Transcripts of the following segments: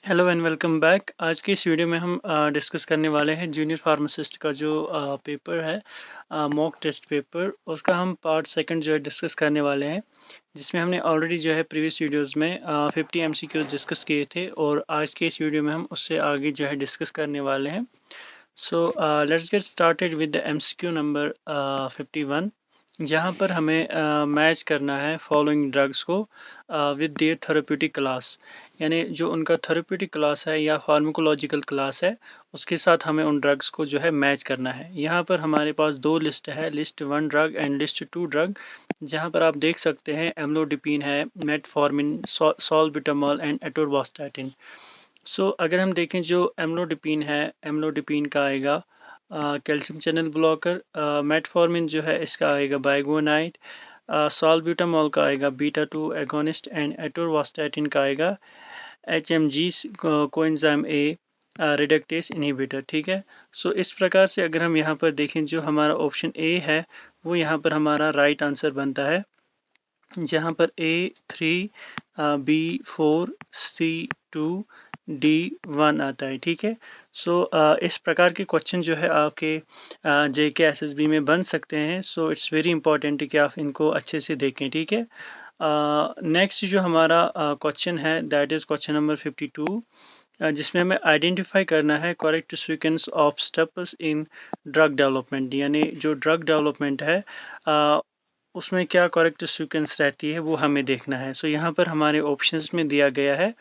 Hello and welcome back. आज की इस वीडियो में हम डिस्कस करने वाले हैं जूनियर फार्मासिस्ट का जो पेपर है, मॉक टेस्ट पेपर, उसका हम पार्ट सेकंड जो है डिस्कस करने वाले हैं, जिसमें हमने ऑलरेडी जो है प्रीवियस वीडियोस में 50 एमसीक्यूज डिस्कस किए थे और आज के इस वीडियो में हम उससे आगे जो है डिस्कस करने वाले हैं। So let's get started with the MCQ number 51, जहाँ पर हमें मैच करना है फॉलोइंग ड्रग्स को विद देयर थेरेप्यूटिक क्लास, यानी जो उनका थेरेप्यूटिक क्लास है या फार्माकोलॉजिकल क्लास है उसके साथ हमें उन ड्रग्स को जो है मैच करना है। यहाँ पर हमारे पास दो लिस्ट है, list 1 drug and list 2 drug, जहाँ पर आप देख सकते हैं एम्लोडिपिन है, मेटफॉर्मिन, सॉल्बिटामॉल एंड एटोरवास्टैटिन। सो अगर हम देखें जो एम्लोडिपिन है, एम्लोडिपिन का आएगा कैल्शियम चैनल ब्लॉकर, मेटफॉर्मिन जो है इसका आएगा बाइगोनाइड, सॉल्ब्यूटामॉल का आएगा बीटा 2 एगोनिस्ट एंड एटोरवास्टैटिन का आएगा HMG coenzyme A reductase inhibitor. ठीक है। सो इस प्रकार से अगर हम यहाँ पर देखें जो हमारा ऑप्शन ए है वो यहाँ पर हमारा राइट आंसर बनता है, जहाँ पर A3 B4 C2 D1 आता है। ठीक है। सो इस प्रकार के क्वेश्चन जो है आपके JK SSB में बन सकते हैं। सो इट्स वेरी इंपॉर्टेंट कि आप इनको अच्छे से देखें। ठीक है। नेक्स्ट जो हमारा क्वेश्चन है दैट इज़ क्वेश्चन नंबर 52, जिसमें हमें आइडेंटिफाई करना है correct sequence of steps in drug development, यानी जो ड्रग डेवलपमेंट है उसमें क्या करेक्ट सीक्वेंस रहती है वो हमें देखना है। सो यहाँ पर हमारे ऑप्शंस में दिया गया है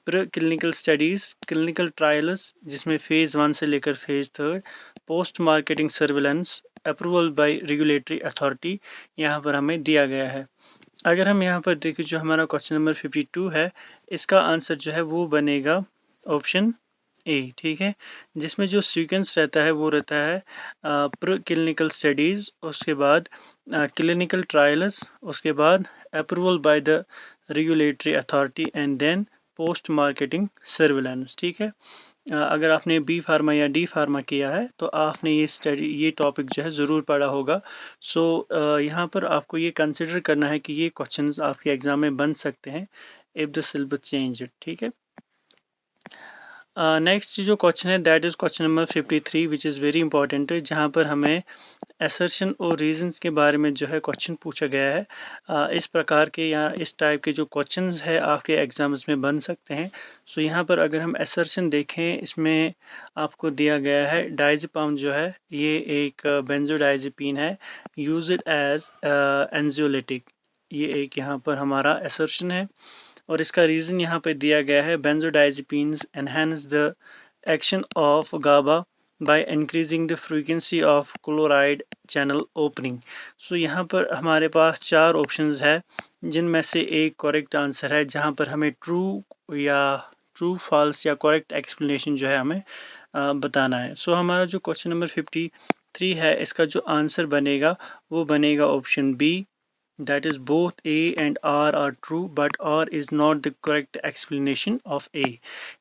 pre clinical studies, clinical trials जिसमें फ़ेज़ 1 से लेकर phase 3, post marketing surveillance, approval by regulatory authority, यहाँ पर हमें दिया गया है। अगर हम यहाँ पर देखें जो हमारा क्वेश्चन नंबर 52 है, इसका आंसर जो है वो बनेगा ऑप्शन ए। ठीक है। जिसमें जो सीक्वेंस रहता है वो रहता है प्री क्लिनिकल स्टडीज़, उसके बाद क्लिनिकल ट्रायल्स, उसके बाद approval by the regulatory authority and then post marketing surveillance. ठीक है। अगर आपने बी फार्मा या डी फार्मा किया है तो आपने ये टॉपिक जो है ज़रूर पढ़ा होगा। सो यहाँ पर आपको ये कंसिडर करना है कि ये क्वेश्चंस आपके एग्ज़ाम में बन सकते हैं इफ़ द सिलेबस चेंज। ठीक है। नेक्स्ट जो क्वेश्चन है that is question number 53 which is very important, जहाँ पर हमें असर्शन और रीजंस के बारे में जो है क्वेश्चन पूछा गया है। इस प्रकार के या इस टाइप के जो क्वेश्चंस है आपके एग्जाम्स में बन सकते हैं। सो यहाँ पर अगर हम असर्शन देखें, इसमें आपको दिया गया है डायज़ेपाम जो है ये एक बेंजोडाइज़ेपिन है, यूज इट एज एंजियोलिटिक, ये एक यहाँ पर हमारा असर्शन है। और इसका रीज़न यहाँ पे दिया गया है benzodiazepines enhance the action of GABA by increasing the frequency of chloride channel opening। So यहाँ पर हमारे पास चार ऑप्शंस है जिनमें से एक करेक्ट आंसर है, जहाँ पर हमें ट्रू फॉल्स या करेक्ट एक्सप्लेनेशन जो है हमें बताना है। सो हमारा जो क्वेश्चन नंबर 53 है इसका जो आंसर बनेगा वो बनेगा option B, that is both A and R are true but R is not the correct explanation of A।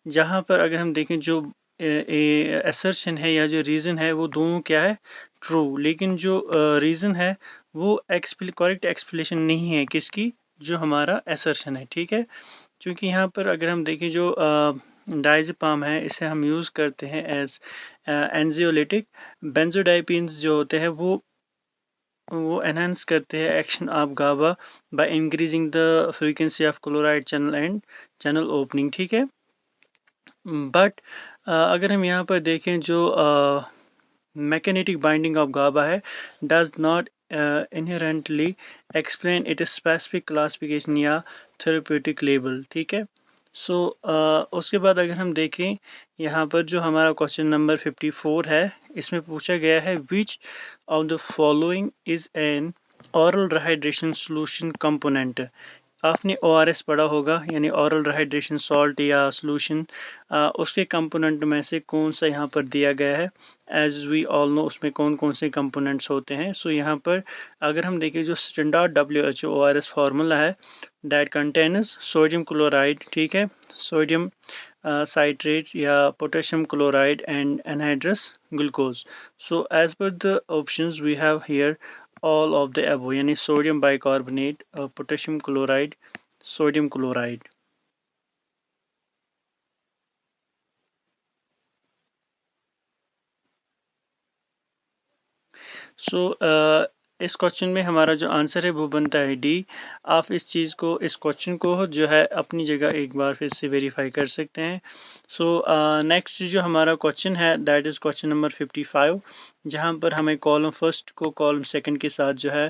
जहाँ पर अगर हम देखें जो assertion है या जो रीज़न है वो दोनों क्या है, ट्रू, लेकिन जो रीज़न है वो करेक्ट एक्सप्लेनेशन नहीं है किसकी, जो हमारा assertion है। ठीक है। क्योंकि यहाँ पर अगर हम देखें जो डायज़ेपाम है इसे हम यूज़ करते हैं एज एंजियोलिटिक, बेंजोडाइपिन्स जो होते हैं वो एनहांस करते हैं action of GABA by increasing the frequency of chloride channel and channel opening. ठीक है। बट अगर हम यहाँ पर देखें जो मैकेनेटिक बाइंडिंग ऑफ गाबा है does not inherently explain it specific classification या थेरेप्यूटिक लेबल। ठीक है। सो उसके बाद अगर हम देखें यहाँ पर जो हमारा क्वेश्चन नंबर 54 है इसमें पूछा गया है which of the following is an oral rehydration solution component. आपने ORS पढ़ा होगा, यानी ऑरल रिहाइड्रेशन सॉल्ट या सॉल्यूशन, उसके कंपोनेंट में से कौन सा यहाँ पर दिया गया है। एज वी ऑल नो उसमें कौन कौन से कंपोनेंट्स होते हैं। सो यहाँ पर अगर हम देखें जो स्टैंडर्ड WHO ORS फार्मूला है दैट कंटेन्स सोडियम क्लोराइड, ठीक है, सोडियम साइट्रेट या potassium chloride and anhydrous glucose. So as per the options we have here all of the above, यानी sodium bicarbonate, potassium chloride, sodium chloride. So इस question में हमारा जो answer है वो बनता है डी। आप इस चीज़ को, इस क्वेश्चन को जो है अपनी जगह एक बार फिर से वेरीफाई कर सकते हैं। सो नेक्स्ट जो हमारा क्वेश्चन है दैट इज़ क्वेश्चन नंबर 55, जहाँ पर हमें कॉलम फर्स्ट को कॉलम सेकंड के साथ जो है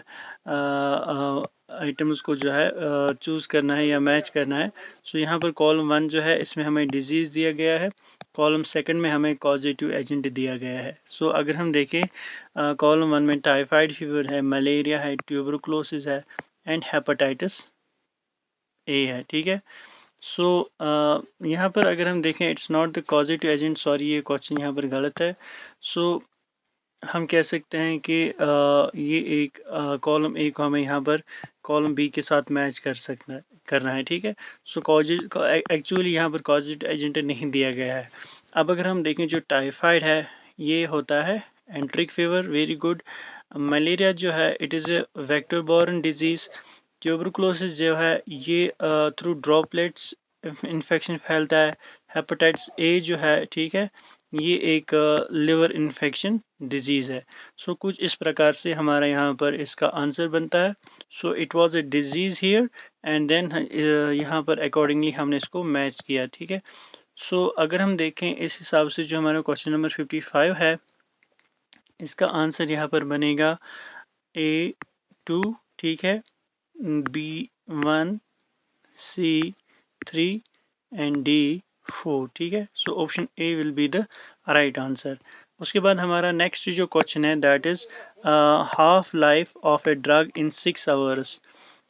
आइटम्स को जो है चूज़ करना है या मैच करना है। सो यहाँ पर कॉलम वन जो है इसमें हमें डिजीज़ दिया गया है, कॉलम सेकंड में हमें कॉजेटिव एजेंट दिया गया है। सो अगर हम देखें कॉलम वन में टाइफाइड फीवर है, मलेरिया है, ट्यूबरकुलोसिस है एंड हेपेटाइटिस ए है, ठीक है। सो यहाँ पर अगर हम देखें it's not the causative agent, sorry ये क्वेश्चन यहाँ पर गलत है। सो हम कह सकते हैं कि ये एक कॉलम ए को हमें यहाँ पर कॉलम बी के साथ मैच करना है, ठीक है। सो एक्चुअली यहाँ पर कॉजेटिव एजेंट नहीं दिया गया है। अब अगर हम देखें जो टाइफाइड है ये होता है एंट्रिक फीवर, वेरी गुड। मलेरिया जो है it is a vector borne disease. Tuberculosis जो है ये थ्रू ड्रॉपलेट्स इन्फेक्शन फैलता है। हेपेटाइटिस ए जो है, ठीक है, ये एक लिवर इन्फेक्शन डिजीज़ है। सो कुछ इस प्रकार से हमारा यहाँ पर इसका आंसर बनता है। So it was a disease here and then यहाँ पर अकॉर्डिंगली हमने इसको मैच किया, ठीक है। सो अगर हम देखें इस हिसाब से जो हमारा क्वेश्चन नंबर 55 है इसका आंसर यहाँ पर बनेगा A2, ठीक है, B1, C3 एंड D4, ठीक है। So option A will be the right answer. उसके बाद हमारा नेक्स्ट जो क्वेश्चन है that is half life of a drug in 6 hours.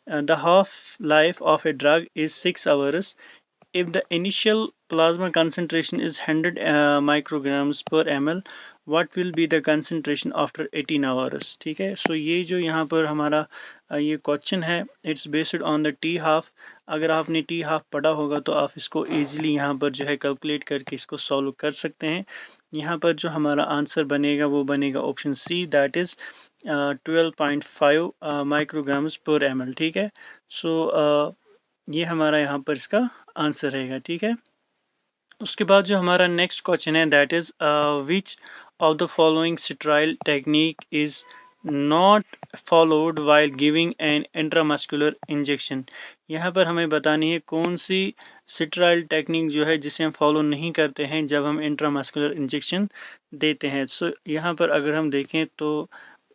The half life of a drug is 6 hours if the initial plasma concentration is 100 micrograms per ml, what will be the concentration after 18 hours, ठीक है। सो ये जो यहाँ पर हमारा ये question है it's based on the T half. अगर आपने टी हाफ पढ़ा होगा तो आप इसको इजीली यहाँ पर जो है कैलकुलेट करके इसको सॉल्व कर सकते हैं। यहाँ पर जो हमारा आंसर बनेगा वो बनेगा option C that is 12.5 micrograms पर ml, ठीक है। सो ये हमारा यहाँ पर इसका आंसर रहेगा, ठीक है। उसके बाद जो हमारा नेक्स्ट क्वेश्चन है that is which of the following sterile technique is not followed while giving an intramuscular injection. यहाँ पर हमें बतानी है कौन सी स्टेराइल टेक्निक जो है जिसे हम फॉलो नहीं करते हैं जब हम इंट्रामस्कुलर इंजेक्शन देते हैं। सो यहाँ पर अगर हम देखें तो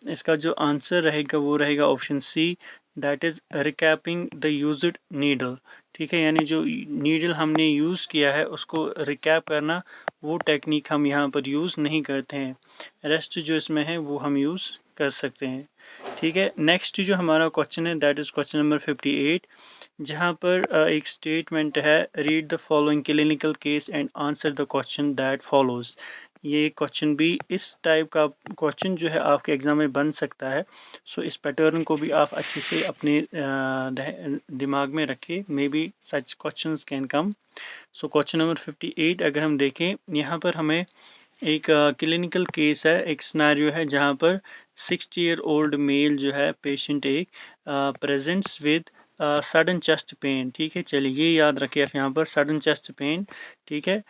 इसका जो आंसर रहेगा वो रहेगा option C that is रिकैपिंग the used needle, ठीक है। यानी जो नीडल हमने यूज़ किया है उसको रिकैप करना, वो टेक्निक हम यहाँ पर यूज़ नहीं करते हैं। रेस्ट जो इसमें है वो हम यूज़ कर सकते हैं, ठीक है। नेक्स्ट जो हमारा क्वेश्चन है दैट इज़ क्वेश्चन नंबर 58, जहाँ पर एक स्टेटमेंट है read the following clinical case and answer the question that follows. ये क्वेश्चन भी इस टाइप का क्वेश्चन जो है आपके एग्जाम में बन सकता है। सो इस पैटर्न को भी आप अच्छे से अपने दिमाग में रखें, may be such questions can come. So question number 58 अगर हम देखें यहाँ पर हमें एक क्लिनिकल केस है, एक सिनेरियो है जहाँ पर 60 ईयर ओल्ड मेल जो है पेशेंट एक presents with sudden chest pain, ठीक है। चलिए ये याद रखिए आप यहाँ पर सडन चेस्ट पेन, ठीक है,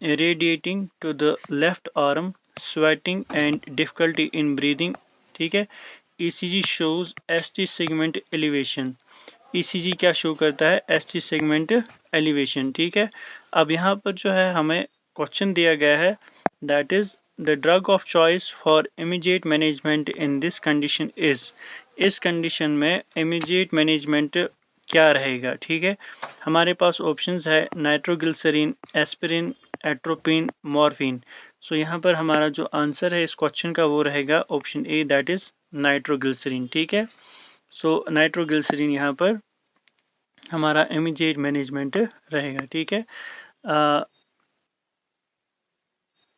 radiating to the left arm, sweating and difficulty in breathing, ठीक है। ECG shows ST segment elevation. ECG क्या शो करता है? ST सेगमेंट एलिवेशन, ठीक है। अब यहाँ पर जो है हमें क्वेश्चन दिया गया है that is the drug of choice for immediate management in this condition is. इस कंडीशन में इमीडिएट मैनेजमेंट क्या रहेगा, ठीक है। हमारे पास ऑप्शंस है नाइट्रोग्लिसरीन, एस्पिरिन, एट्रोपिन, मॉर्फिन। सो यहाँ पर हमारा जो आंसर है इस क्वेश्चन का वो रहेगा option A that is nitroglycerin, ठीक है। सो नाइट्रोग्लिसरीन यहाँ पर हमारा इमीडिएट मैनेजमेंट रहेगा, ठीक है।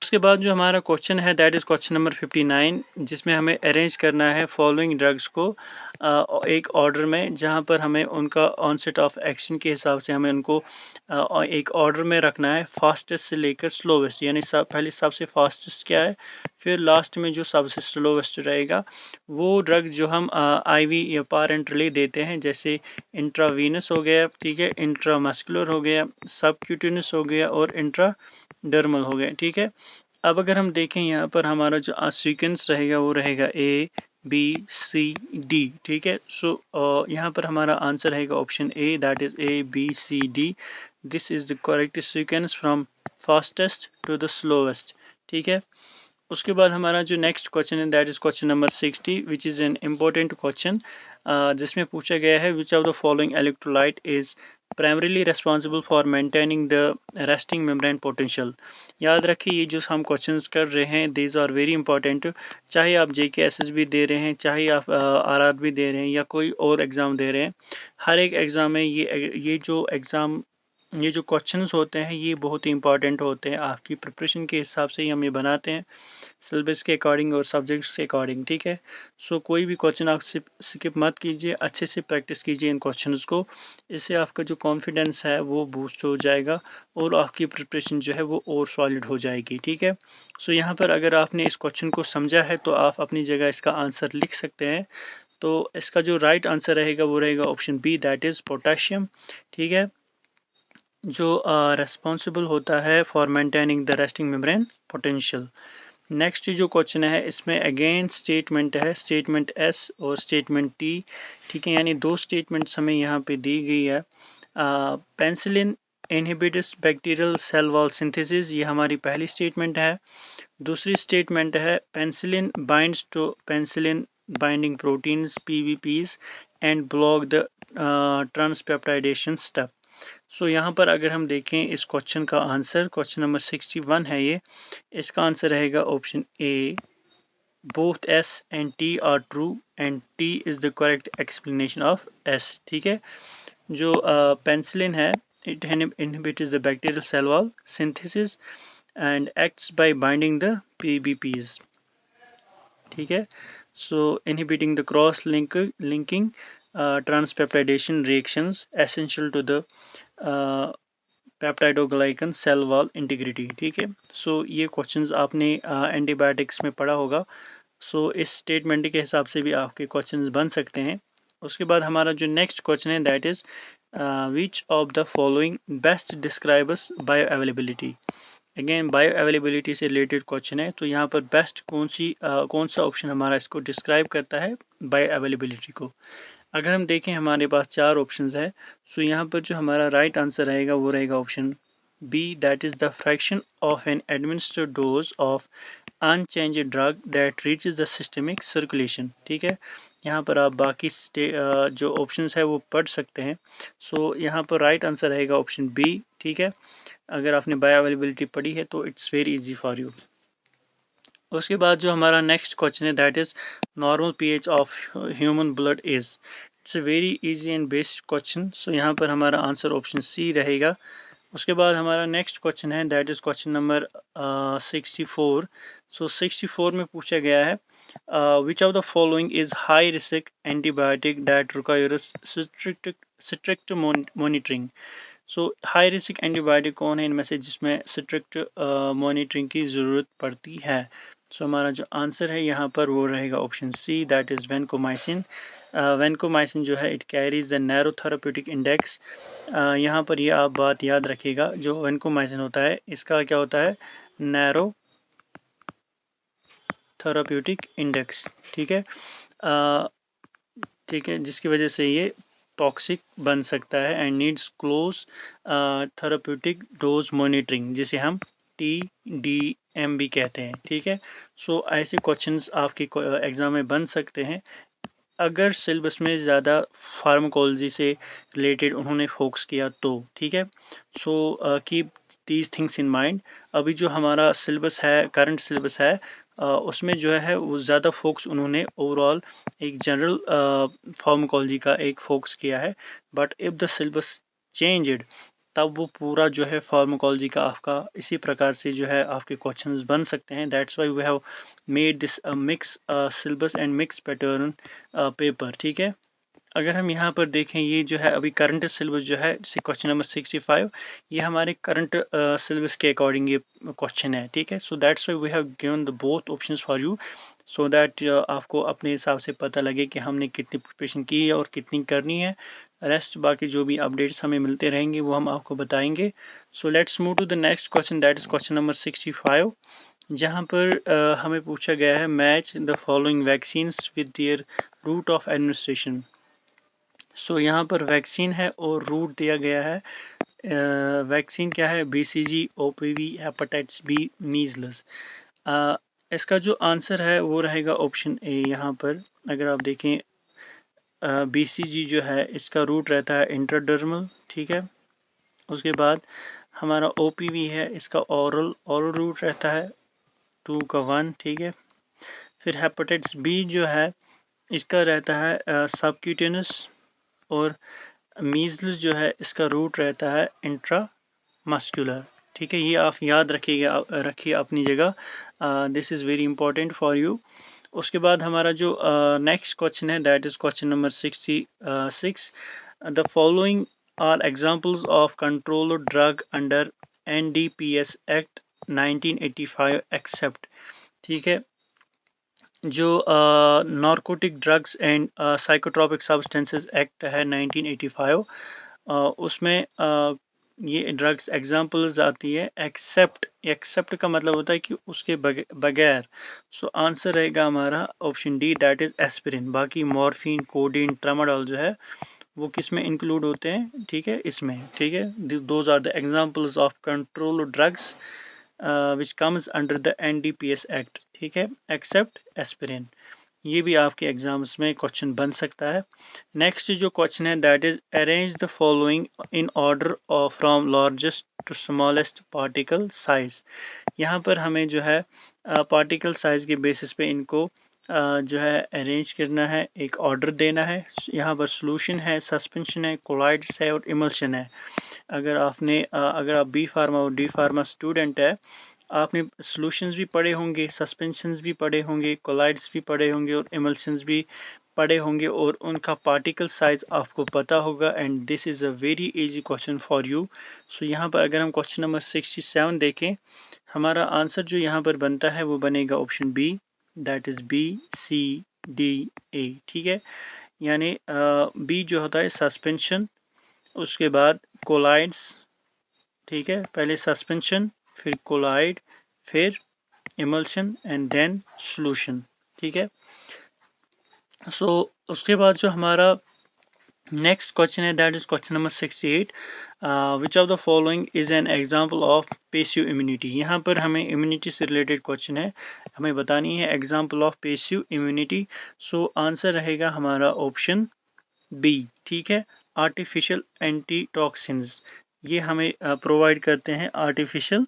उसके बाद जो हमारा क्वेश्चन है दैट इज़ क्वेश्चन नंबर 59, जिसमें हमें अरेंज करना है फॉलोइंग ड्रग्स को एक ऑर्डर में, जहां पर हमें उनका ऑनसेट ऑफ एक्शन के हिसाब से हमें उनको एक ऑर्डर में रखना है फास्टेस्ट से लेकर स्लोवेस्ट। यानी पहले सबसे फास्टेस्ट क्या है, फिर लास्ट में जो सबसे स्लोवेस्ट रहेगा वो ड्रग जो हम IV या पारेंटरली देते हैं, जैसे इंट्रावीनस हो गया, ठीक है, इंट्रामस्कुलर हो गया, सबक्यूटेनियस हो गया और इंट्राडर्मल हो गया, ठीक है। अब अगर हम देखें यहाँ पर हमारा जो सीक्वेंस रहेगा वो रहेगा ए बी सी डी, ठीक है। सो यहाँ पर हमारा आंसर रहेगा option A, that is A B C D. This is the correct sequence from fastest to the slowest, ठीक है। उसके बाद हमारा जो नेक्स्ट क्वेश्चन है that is question number 60 which is an important question, जिसमें पूछा गया है which of the following electrolyte is primarily responsible for maintaining the resting membrane potential. याद रखिए ये जो हम क्वेश्चंस कर रहे हैं दीज आर वेरी इंपॉर्टेंट। चाहे आप JKSSB दे रहे हैं, चाहे आप RRB दे रहे हैं या कोई और एग्ज़ाम दे रहे हैं, हर एक एग्ज़ाम में ये जो क्वेश्चंस होते हैं ये बहुत ही इंपॉर्टेंट होते हैं। आपकी प्रिपरेशन के हिसाब से ही हम ये बनाते हैं, सिलेबस के अकॉर्डिंग और सब्जेक्ट्स के अकॉर्डिंग, ठीक है। सो कोई भी क्वेश्चन आप स्किप मत कीजिए, अच्छे से प्रैक्टिस कीजिए इन क्वेश्चंस को। इससे आपका जो कॉन्फिडेंस है वो बूस्ट हो जाएगा और आपकी प्रिपरेशन जो है वो और सॉलिड हो जाएगी, ठीक है। सो यहाँ पर अगर आपने इस क्वेश्चन को समझा है तो आप अपनी जगह इसका आंसर लिख सकते हैं। तो इसका जो राइट आंसर रहेगा वो रहेगा option B, that is potassium, ठीक है, जो रेस्पॉन्सिबल होता है for maintaining the resting membrane potential. Next जो क्वेश्चन है इसमें अगेन स्टेटमेंट है, स्टेटमेंट एस और स्टेटमेंट टी, ठीक है, यानी दो स्टेटमेंट्स हमें यहाँ पे दी गई है। Penicillin inhibits bacterial cell wall synthesis, ये हमारी पहली स्टेटमेंट है। दूसरी स्टेटमेंट है penicillin binds to penicillin binding proteins PBPs and block the transpeptidation step. So यहाँ पर अगर हम देखें इस क्वेश्चन का आंसर, क्वेश्चन नंबर 61 है ये, इसका आंसर रहेगा option A, both S and T are true and T is the correct explanation of S, ठीक है। जो पेंसिलिन है it inhibits the bacterial cell wall synthesis and acts by binding the PBPs, ठीक है। So inhibiting the cross linking transpeptidation reactions essential to the peptidoglycan cell wall integrity, ठीक है। सो ये questions आपने एंटीबायोटिक्स में पढ़ा होगा। सो इस स्टेटमेंट के हिसाब से भी आपके क्वेश्चंस बन सकते हैं। उसके बाद हमारा जो नेक्स्ट क्वेश्चन है that is which of the following best describes bio availability. Again bio availability से रिलेटेड क्वेश्चन है, तो यहाँ पर बेस्ट कौन सा ऑप्शन हमारा इसको डिस्क्राइब करता है बायो अवेलेबिलिटी को। अगर हम देखें हमारे पास चार ऑप्शंस है। सो यहाँ पर जो हमारा राइट आंसर रहेगा वो रहेगा option B, that is the fraction of an administered dose of unchanged drug that reaches the systemic circulation, ठीक है। यहाँ पर आप बाकी जो ऑप्शंस है वो पढ़ सकते हैं। सो यहाँ पर राइट आंसर रहेगा ऑप्शन बी, ठीक है। अगर आपने बायो अवेलेबिलिटी पढ़ी है तो it's very easy for you. उसके बाद जो हमारा नेक्स्ट क्वेश्चन है that is normal pH of human blood is. It's a very easy and basic question. So यहाँ पर हमारा आंसर ऑप्शन सी रहेगा। उसके बाद हमारा नेक्स्ट क्वेश्चन है दैट इज क्वेश्चन नंबर 64। सो 64 में पूछा गया है which of the following is high risk antibiotic that requires strict monitoring. So high risk antibiotic कौन है इनमें से जिसमें स्ट्रिक्ट मॉनिटरिंग की ज़रूरत पड़ती है। सो हमारा जो आंसर है यहाँ पर वो रहेगा option C, that is vancomycin. Vancomycin जो है it carries the narrow therapeutic index. यहाँ पर ये आप बात याद रखिएगा, जो वेनकोमाइसिन होता है इसका क्या होता है, नैरो थेराप्यूटिक इंडेक्स, ठीक है, ठीक है, जिसकी वजह से ये टॉक्सिक बन सकता है and needs close therapeutic dose monitoring, जिसे हम TDM भी कहते हैं, ठीक है। सो ऐसे क्वेश्चंस आपके एग्जाम में बन सकते हैं अगर सिलेबस में ज़्यादा फार्माकोलॉजी से रिलेटेड उन्होंने फोकस किया तो, ठीक है। So keep these things in mind. अभी जो हमारा सिलेबस है, करंट सिलेबस है, उसमें जो है वो ज़्यादा फोकस उन्होंने ओवरऑल एक जनरल फार्माकोलॉजी का एक फोकस किया है। But if the syllabus changed तब वो पूरा जो है फार्माकोलॉजी का आपका इसी प्रकार से जो है आपके क्वेश्चंस बन सकते हैं। That's why we have made this mix syllabus and mix pattern paper, ठीक है। अगर हम यहाँ पर देखें ये जो है अभी करंट सिलेबस जो है क्वेश्चन नंबर 65, ये हमारे करंट सिलेबस के अकॉर्डिंग ये क्वेश्चन है, ठीक है। So that's why we have given the both options for you, so that आपको अपने हिसाब से पता लगे कि हमने कितनी प्रिपरेशन की है और कितनी करनी है। रेस्ट बाकी जो भी अपडेट्स हमें मिलते रहेंगे वो हम आपको बताएंगे। So let's move to the next question, that is question number 65। जहाँ पर हमें पूछा गया है match the following vaccines with their route of administration. So यहाँ पर वैक्सीन है और रूट दिया गया है। वैक्सीन क्या है? BCG, OPV, hepatitis B, measles. इसका जो आंसर है वो रहेगा ऑप्शन ए। यहाँ पर अगर आप देखें BCG जो है इसका रूट रहता है इंट्राडर्मल, ठीक है। उसके बाद हमारा OPV है, इसका ओरल रूट रहता है 2 का 1, ठीक है। फिर हेपेटाइटिस बी जो है इसका रहता है सबक्यूटेनस, और मीजल्स जो है इसका रूट रहता है इंट्रामस्कुलर, ठीक है। ये आप याद रखिएगा, रखिए अपनी जगह, this is very important for you. उसके बाद हमारा जो नेक्स्ट क्वेश्चन है that is question number 66। The following are examples of controlled drug under NDPS act 1985 except, ठीक है। जो narcotic drugs and psychotropic substances act है 1985, उसमें ये ड्रग्स एग्जांपल्स आती है। एक्सेप्ट का मतलब होता है कि उसके बगैर। सो आंसर रहेगा हमारा option D, that is aspirin. बाकी मॉर्फिन, कोडीन, ट्रामाडोल जो है वो किस में इंक्लूड होते हैं, ठीक है, इसमें, ठीक है। Those are the examples of control drugs which comes under the NDPS act, ठीक है, एक्सेप्ट एस्पिरिन। ये भी आपके एग्जाम्स में क्वेश्चन बन सकता है। नेक्स्ट जो क्वेश्चन है that is arrange the following in order of from largest to smallest particle size. यहाँ पर हमें जो है पार्टिकल साइज के बेसिस पे इनको जो है अरेंज करना है, एक ऑर्डर देना है। यहाँ पर सोल्यूशन है, सस्पेंशन है, कोलाइड्स है और इमल्शन है। अगर आप बी फार्मा और डी फार्मा स्टूडेंट है, आपने सॉल्यूशंस भी पढ़े होंगे, सस्पेंशंस भी पढ़े होंगे, कोलाइड्स भी पढ़े होंगे और इमल्शंस भी पढ़े होंगे, और उनका पार्टिकल साइज आपको पता होगा। And this is a very easy question for you. So यहाँ पर अगर हम क्वेश्चन नंबर 67 देखें, हमारा आंसर जो यहाँ पर बनता है वो बनेगा option B, that is BCDA, ठीक है। यानी बी जो होता है सस्पेंशन, उसके बाद कोलाइड्स, ठीक है, पहले सस्पेंशन, फिर कोलाइड, फिर इमल्शन एंड देन सॉल्यूशन, ठीक है। सो उसके बाद जो हमारा नेक्स्ट क्वेश्चन है that is question number 68। Which of the following is an example of passive immunity. यहाँ पर हमें इम्यूनिटी से रिलेटेड क्वेश्चन है, हमें बतानी है example of passive immunity. So answer रहेगा हमारा ऑप्शन बी, ठीक है, आर्टिफिशियल एंटीटॉक्सिन्स। ये हमें प्रोवाइड करते हैं आर्टिफिशियल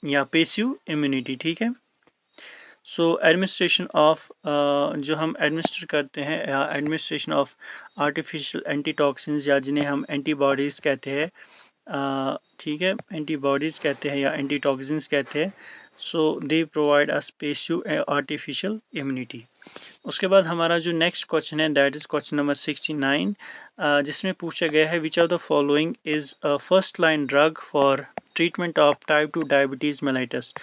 या पेसिव इम्यूनिटी, ठीक है। सो एडमिनिस्ट्रेशन ऑफ जो हम एडमिनिस्टर करते हैं, एडमिनिस्ट्रेशन ऑफ आर्टिफिशियल एंटीटॉक्सिन्स या जिन्हें हम एंटीबॉडीज़ कहते हैं, ठीक है, एंटीबॉडीज़ कहते हैं या एंटीटॉक्सिन्स कहते हैं। So they provide us passive artificial immunity. उसके बाद हमारा जो नेक्स्ट क्वेश्चन है दैट इज़ क्वेश्चन नंबर 69, जिसमें पूछा गया है which of the following is first line drug for treatment of type 2 diabetes mellitus.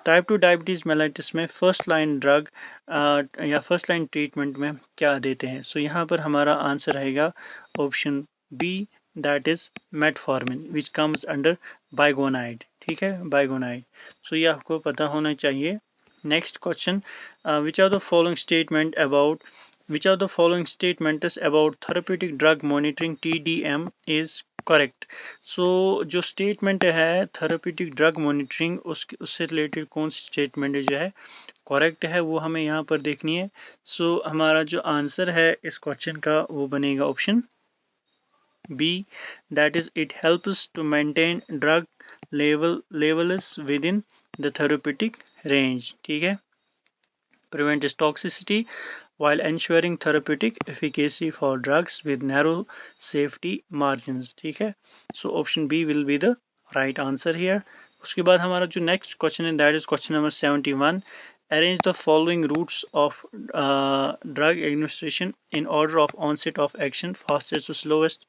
Type 2 diabetes mellitus में फर्स्ट लाइन ड्रग या फर्स्ट लाइन ट्रीटमेंट में क्या देते हैं। सो यहाँ पर हमारा आंसर रहेगा option B, that is metformin which comes under biguanide, ठीक है, बाइगोनाइड। सो ये आपको पता होना चाहिए। Next question, which are the following statement about which are the following statements about therapeutic drug monitoring TDM is correct. So जो statement है therapeutic drug monitoring, उससे रिलेटेड कौन सी स्टेटमेंट जो है करेक्ट है वो हमें यहाँ पर देखनी है। सो हमारा जो आंसर है इस क्वेश्चन का वो बनेगा option B, that is it helps to maintain drug levels within the therapeutic range, ठीक है, prevent toxicity while ensuring therapeutic efficacy for drugs with narrow safety margins, ठीक है। So option B will be the right answer here. उसके बाद हमारा जो next question है that is question number 71। Arrange the following routes of drug administration in order of onset of action fastest to slowest.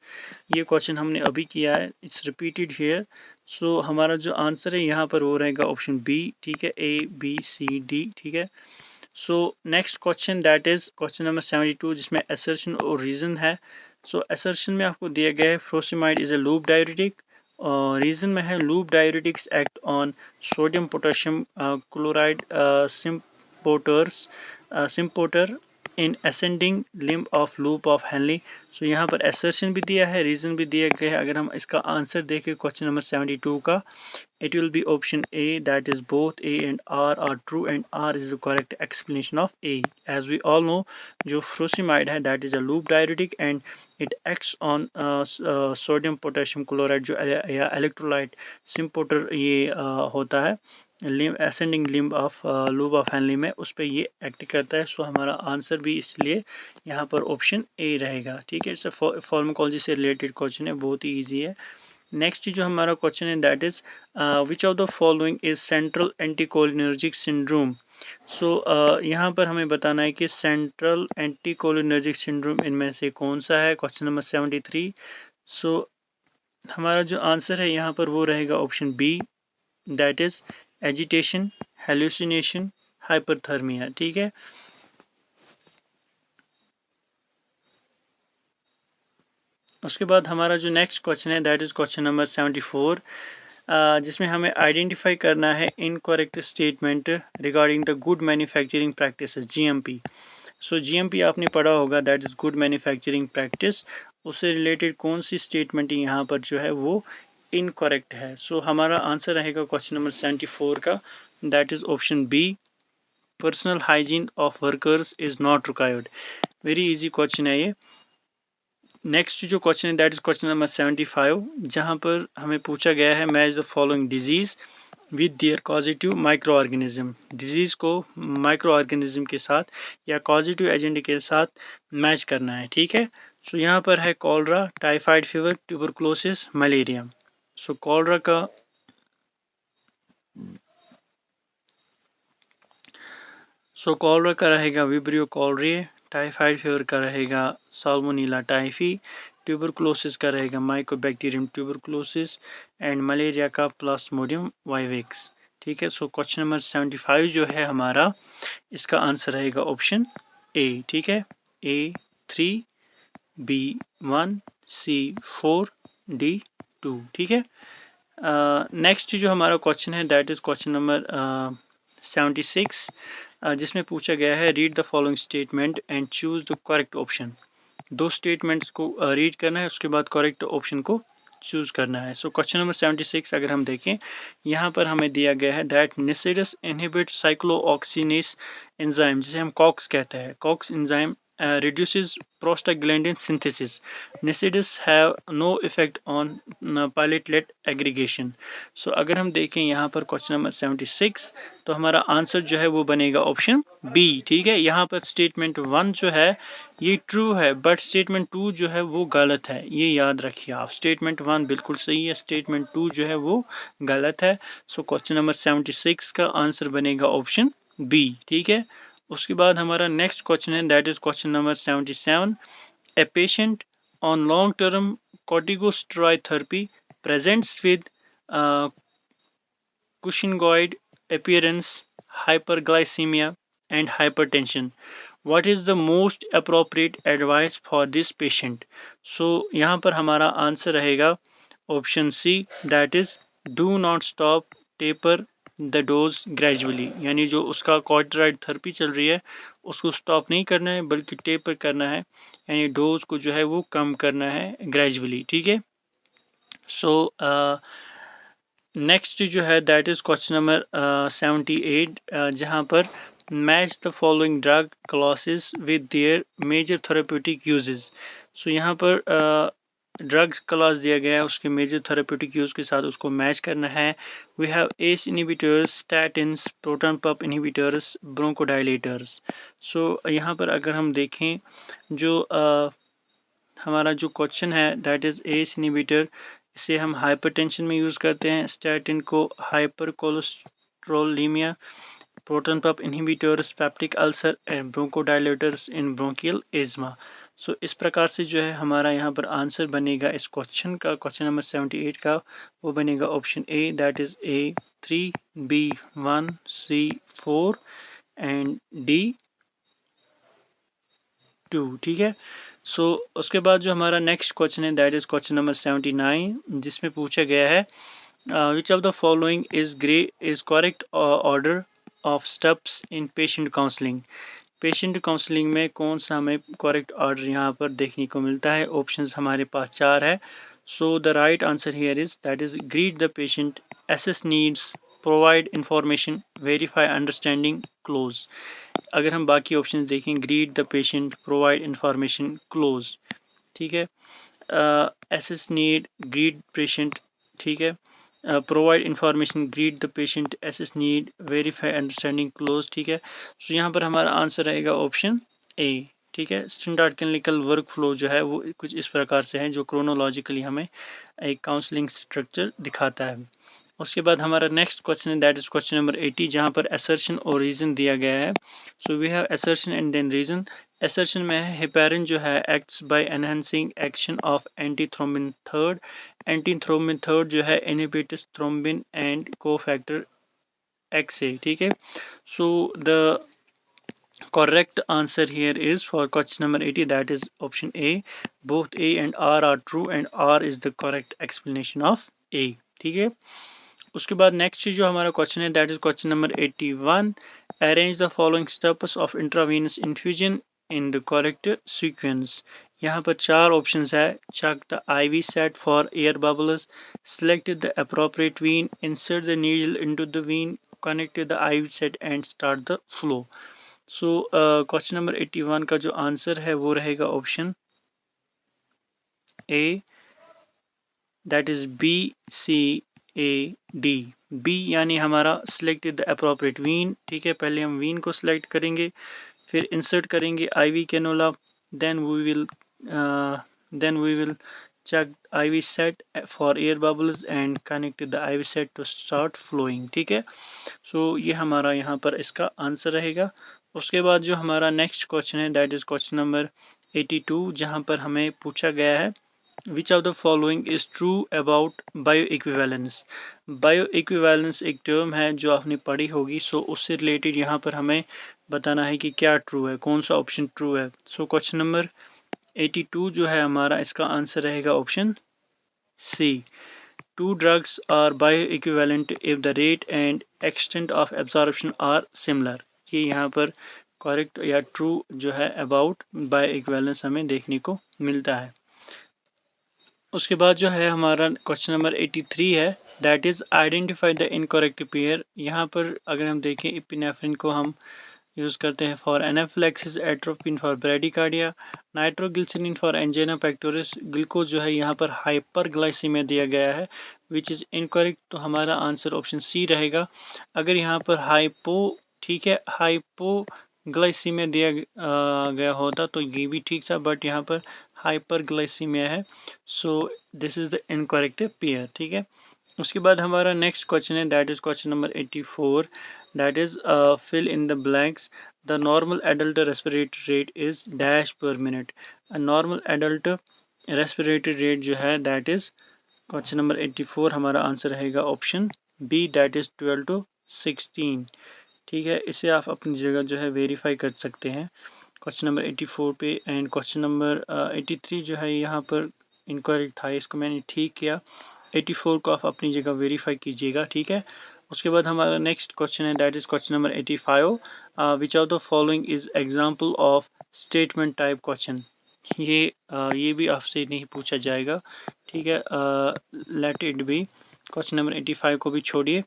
ये क्वेश्चन हमने अभी किया है, इट्स रिपीटेड हियर। सो हमारा जो आंसर है यहाँ पर वो रहेगा ऑप्शन बी, ठीक है, ABCD, ठीक है। So next question that is question number 72 जिसमें असर्शन और रीजन है। सो असर्शन में आपको दिया गया है furosemide is a loop diuretic, reason में है loop diuretics act on sodium potassium chloride symporter in ascending limb of loop of Henle. So यहाँ पर असर्शन भी दिया है, रीज़न भी दिया गया है। अगर हम इसका आंसर देखें क्वेश्चन नंबर 72 का, it will be option A, that is both A and R are true and R is the correct explanation of A. As we all know, जो furosemide है that is a loop diuretic and it acts on sodium potassium chloride जो या electrolyte sympater ये होता है ascending limb of loop of Henle में, उस पर ये एक्ट करता है। सो हमारा आंसर भी इसलिए यहाँ पर ऑप्शन ए रहेगा। ठीक है, इट्स फार्माकोलॉजी से रिलेटेड क्वेश्चन है, बहुत ही ईजी है। नेक्स्ट जो हमारा क्वेश्चन है that is which of the following is central anticholinergic syndrome. So यहाँ पर हमें बताना है कि सेंट्रल एंटीकोलिनर्जिक सिंड्रोम इनमें से कौन सा है। Question number 73। सो हमारा जो आंसर है यहाँ पर वो रहेगा option B, that is agitation, hallucination, hyperthermia. ठीक है, उसके बाद हमारा जो नेक्स्ट क्वेश्चन है दैट इज क्वेश्चन नंबर 74, जिसमें हमें आइडेंटिफाई करना है incorrect statement regarding the good manufacturing practices, GMP. So GMP आपने पढ़ा होगा, that is good manufacturing practice. उससे रिलेटेड कौन सी स्टेटमेंट यहाँ पर जो है वो इनकरेक्ट है। सो हमारा आंसर रहेगा क्वेश्चन नंबर 74 का, that is option B, personal hygiene of workers is not required. Very easy question है ये। नेक्स्ट जो क्वेश्चन है दैट इज क्वेश्चन नंबर 75, जहाँ पर हमें पूछा गया है match the following disease with their causative micro organism. Disease को माइक्रो ऑर्गेनिज्म के साथ या कॉजिटिव एजेंट के साथ मैच करना है। ठीक है, सो यहाँ पर है cholera, typhoid fever, tuberculosis, malaria. So cholera का रहेगा विब्रियो कॉलरिए, टाइफाइड फीवर का रहेगा साल्मोनेला टाइफी, ट्यूबरक्लोसिस का रहेगा माइकोबैक्टीरियम ट्यूबरक्लोसिस एंड मलेरिया का प्लास्मोडियम वाइवेक्स। ठीक है, सो क्वेश्चन नंबर 75 जो है हमारा, इसका आंसर रहेगा ऑप्शन ए। ठीक है, ए 3, बी 1, सी 4, डी 2। ठीक है, नेक्स्ट जो हमारा क्वेश्चन है दैट इज क्वेश्चन नंबर 76, जिसमें पूछा गया है read the following statement and choose the correct option. दो स्टेटमेंट्स को रीड करना है, उसके बाद करेक्ट ऑप्शन को चूज करना है। सो क्वेश्चन नंबर 76 अगर हम देखें, यहाँ पर हमें दिया गया है that NSAIDs inhibit cyclooxygenase enzyme, जिसे हम कॉक्स कहते हैं, COX enzyme reduces prostaglandin synthesis. Nisids have no effect on platelet aggregation. So अगर हम देखें यहाँ पर क्वेश्चन नंबर 76, तो हमारा आंसर जो है वो बनेगा ऑप्शन बी। ठीक है, यहाँ पर स्टेटमेंट 1 जो है ये ट्रू है, बट स्टेटमेंट 2 जो है वो गलत है, ये याद रखिए आप। स्टेटमेंट 1 बिल्कुल सही है, स्टेटमेंट 2 जो है वो गलत है। सो क्वेश्चन नंबर 76 का आंसर बनेगा ऑप्शन बी। ठीक है, उसके बाद हमारा नेक्स्ट क्वेश्चन है that is question number 77, a patient on long term corticosteroid therapy presents with Cushingoid appearance, hyperglycemia and hypertension. What is the most appropriate advice for this patient? So यहाँ पर हमारा answer रहेगा option C, that is do not stop, taper the dose gradually. यानी जो उसका corticoid therapy चल रही है उसको स्टॉप नहीं करना है बल्कि टेपर करना है, यानी डोज को जो है वो कम करना है ग्रेजुअली। ठीक है, सो नेक्स्ट जो है दैट इज क्वेश्चन नंबर 78, जहाँ पर match the following drug classes with their major therapeutic uses. So यहाँ पर ड्रग्स क्लास दिया गया है, उसके मेजर थेरेप्यूटिक यूज के साथ उसको मैच करना है। We have ACE inhibitors, statins, proton pump inhibitors, bronchodilators. So यहाँ पर अगर हम देखें जो हमारा जो क्वेश्चन है दैट इज एस इनहिबिटर, इसे हम हाइपरटेंशन में यूज़ करते हैं, स्टैटिन को hypercholesterolaemia, proton pump inhibitors, peptic ulcer and bronchodilators in bronchial asthma. So इस प्रकार से जो है हमारा यहाँ पर आंसर बनेगा इस क्वेश्चन का, क्वेश्चन नंबर 78 का, वो बनेगा option A, that is A 3, B 1, C 4 and D 2। ठीक है, सो उसके बाद जो हमारा नेक्स्ट क्वेश्चन है दैट इज़ क्वेश्चन नंबर 79, जिसमें पूछा गया है which of the following is correct order of steps in patient counselling. Patient counselling में कौन सा हमें करेक्ट ऑर्डर यहाँ पर देखने को मिलता है। ऑप्शंस हमारे पास 4 है। सो the right answer here is that is greet the patient, assess needs, provide information, verify understanding, close. अगर हम बाकी ऑप्शन देखें, greet the patient, provide information, close, ठीक है। असेस नीड, ग्रीट पेशेंट, ठीक है। Provide information, greet the patient, assess need, verify understanding, close, ठीक है। सो यहाँ पर हमारा आंसर रहेगा ऑप्शन ए, ठीक है। स्टैंडर्ड क्लिनिकल वर्क फ्लो जो है वो कुछ इस प्रकार से है, जो क्रोनोलॉजिकली हमें एक काउंसलिंग स्ट्रक्चर दिखाता है। उसके बाद हमारा नेक्स्ट क्वेश्चन है दैट इज क्वेश्चन नंबर 80, जहाँ पर असर्शन और रीजन दिया गया है। So we have assertion and then reason. Assertion में है हेपेरिन जो है acts by enhancing action of antithrombin third. Antithrombin third जो है inhibits thrombin and cofactor XA, ठीक है। सो द correct answer here is for question number 80, that is option A. Both A and R are true and R is the correct explanation of A, ठीक है। उसके बाद next जो हमारा question है that is question number 81, arrange the following steps of intravenous infusion in the correct sequence. यहाँ पर 4 options है। Check the IV set for air bubbles, select the appropriate vein, insert the needle into the vein, connect the IV set and start the flow. So question number 81 का जो answer है वो रहेगा option A, that is BCAD। B यानी हमारा select the appropriate Wien, ठीक है। पहले हम वीन को सिलेक्ट करेंगे, फिर इंसर्ट करेंगे IV cannula, then we will check IV set for air bubbles and connect the IV set to start flowing, ठीक है। सो ये हमारा यहाँ पर इसका आंसर रहेगा। उसके बाद जो हमारा नेक्स्ट क्वेश्चन है दैट इज क्वेश्चन नंबर 82, जहाँ पर हमें पूछा गया है which of the following is true about bio equivalence. Bio equivalence एक टर्म है जो आपने पढ़ी होगी। सो उससे रिलेटेड यहाँ पर हमें बताना है कि क्या ट्रू है, कौन सा ऑप्शन ट्रू है। सो क्वेश्चन नंबर 82 जो है हमारा इसका आंसर रहेगा option C. Two drugs are bioequivalent if the rate and extent of absorption are similar। ये यहाँ पर करेक्ट या ट्रू जो है अबाउट बायोइक्विवेलेंस हमें देखने को मिलता है। उसके बाद जो है हमारा क्वेश्चन नंबर 83 है that is identify the incorrect pair. यहाँ पर अगर हम देखें इपिनेफ्रिन को हम यूज़ करते हैं for anaphylaxis, atropine for bradycardia, nitroglycerin for angina pectoris. Glucose जो है यहाँ पर हाइपरग्लाइसीमिया दिया गया है विच इज़ इनकरेक्ट। तो हमारा आंसर ऑप्शन सी रहेगा। अगर यहाँ पर ठीक है, हाइपोग्लाइसीमिया दिया गया होता तो ये भी ठीक था, बट यहाँ पर हाइपरग्लाइसीमिया है। So this is the incorrect pair, ठीक है। उसके बाद हमारा नेक्स्ट क्वेश्चन है that is question number 84, that is fill in the blanks. The normal adult respiratory rate is dash per minute. Normal adult respiratory rate जो है that is question number 84, हमारा answer रहेगा option B, that is 12 to 16, ठीक है। इसे आप अपनी जगह जो है वेरीफाई कर सकते हैं क्वेश्चन नंबर 84 पे। एंड क्वेश्चन नंबर 83 जो है यहाँ पर इनकरेक्ट था, इसको मैंने ठीक किया। 84 को आप अपनी जगह वेरीफाई कीजिएगा, ठीक है। उसके बाद हमारा नेक्स्ट क्वेश्चन है that is question number 85, which of the following is example of statement type question. ये भी आपसे नहीं पूछा जाएगा, ठीक है। Let it be, question number 85 को भी छोड़िए।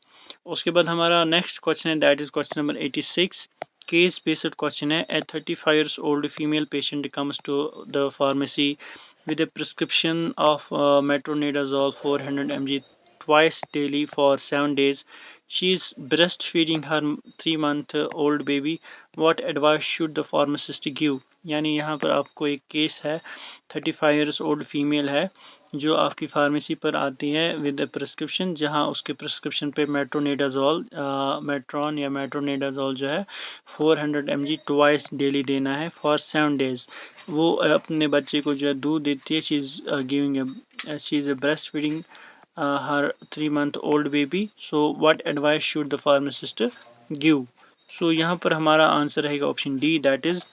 उसके बाद हमारा नेक्स्ट क्वेश्चन है that is question number 86, case based question है। ए 35 years old female patient comes to the pharmacy with a prescription of metronidazole 400 mg twice daily for 7 days. She is breastfeeding her 3-month old baby. What advice should the pharmacist give? यानी यहाँ पर आपको एक case है, 35 years old female है जो आपकी pharmacy पर आती है विद प्रिस्क्रिप्शन, जहाँ उसके प्रिस्क्रिप्शन पे मेट्रोनिडाजोल मेट्रॉन या मेट्रोनिडाजोल जो है 400 mg ट्वाइस डेली देना है फॉर 7 days। वो अपने बच्चे को जो है दूध देती है। She is a breast feeding her 3-month old baby। So what advice should the pharmacist give. So यहाँ पर हमारा आंसर रहेगा option D, that is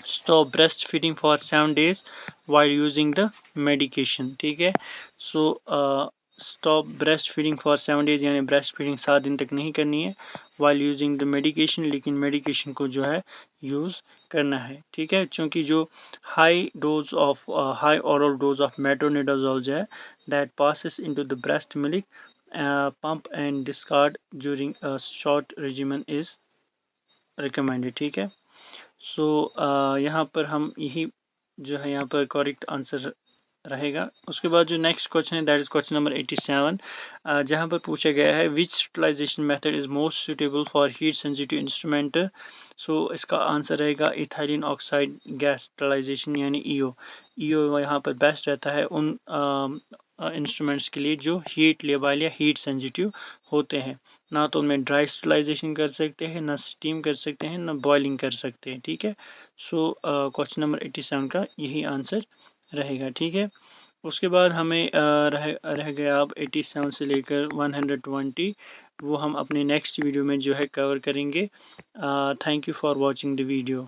stop breast feeding for 7 days while using the medication. ठीक है, so stop breast feeding for 7 days यानी breast feeding 7 दिन तक नहीं करनी है वाइल यूजिंग द मेडिकेशन, लेकिन मेडिकेशन को जो है यूज़ करना है। ठीक है, क्योंकि जो high oral dose of metronidazole जो है that passes into the breast milk pump and discard during a short regimen is recommended. ठीक है, सो यहाँ पर हम यही जो है यहाँ पर करेक्ट आंसर रहेगा। उसके बाद जो नेक्स्ट क्वेश्चन है दैट इज क्वेश्चन नंबर 87, जहाँ पर पूछा गया है which sterilisation method is most suitable for heat sensitive instrument. So इसका आंसर रहेगा इथाइलिन ऑक्साइड गैस स्टरलाइजेशन यानी ईओ यहाँ पर बेस्ट रहता है उन इंस्ट्रूमेंट्स के लिए जो हीट लेबल या हीट सेंसिटिव होते हैं। ना तो उनमें ड्राई स्टरलाइजेशन कर सकते हैं, ना स्टीम कर सकते हैं, ना बॉइलिंग कर सकते हैं। ठीक है, सो क्वेश्चन नंबर 87 का यही आंसर रहेगा। ठीक है, उसके बाद हमें रह गया अब 87 से लेकर 120, वो हम अपने नेक्स्ट वीडियो में जो है कवर करेंगे। Thank you for watching the video.